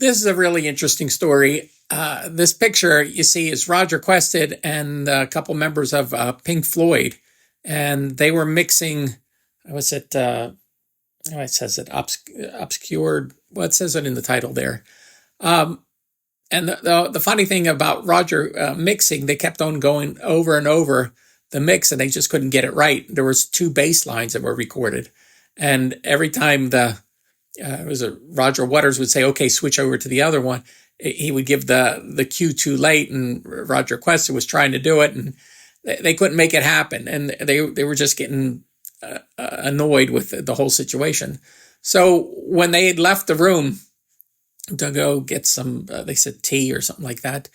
This is a really interesting story. This picture you see is Roger Quested and a couple members of Pink Floyd, and they were mixing. Was it? It says it obscured. Well, it says it in the title there. And the funny thing about Roger mixing, they kept on going over and over the mix, and they just couldn't get it right. There was two bass lines that were recorded, and every time Roger Waters would say, "Okay, switch over to the other one," he would give the cue too late, and Roger Quested was trying to do it, and they couldn't make it happen, and they were just getting annoyed with the whole situation. So when they had left the room to go get some, they said tea or something like that,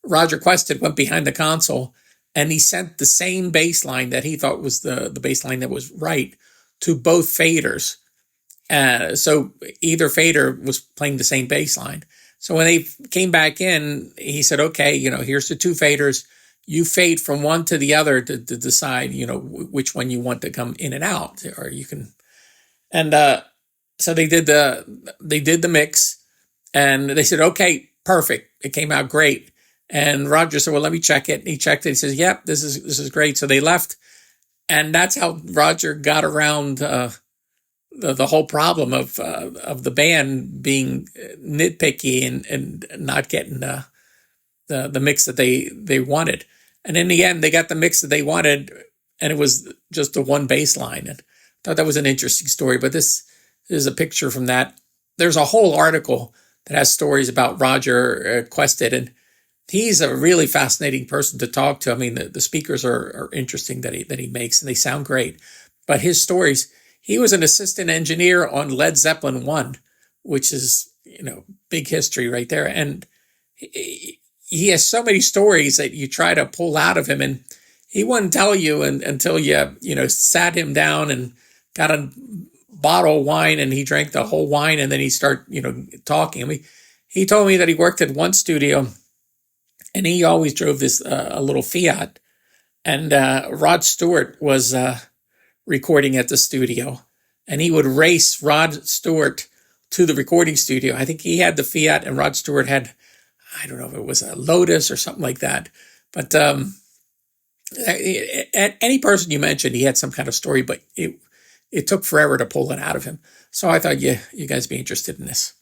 Roger Quested went behind the console and he sent the same bass line that he thought was the bass line that was right to both faders. So either fader was playing the same bass line. So when they came back in, he said, "Okay, here's the two faders. You fade from one to the other to decide, which one you want to come in and out, or you can." And so they did the mix, and they said, "Okay, perfect. It came out great." And Roger said, "Well, let me check it." And he checked it. He says, "Yep, this is great." So they left, and that's how Roger got around the whole problem of the band being nitpicky and not getting the mix that they wanted. And in the end, they got the mix that they wanted, and it was just the one bass line. And I thought that was an interesting story. But this is a picture from that. There's a whole article that has stories about Roger Quested, and he's a really fascinating person to talk to. I mean, the speakers are interesting that he makes, and they sound great. But his stories, he was an assistant engineer on Led Zeppelin 1, which is, big history right there. And he has so many stories that you try to pull out of him, and he wouldn't tell you until you sat him down and got a bottle of wine, and he drank the whole wine, and then he start talking. I mean, he told me that he worked at one studio, and he always drove this a little Fiat, and Rod Stewart was recording at the studio, and he would race Rod Stewart to the recording studio. I think he had the Fiat, and Rod Stewart had, I don't know if it was a Lotus or something like that. But any person you mentioned, he had some kind of story, but it took forever to pull it out of him. So I thought you guys be interested in this.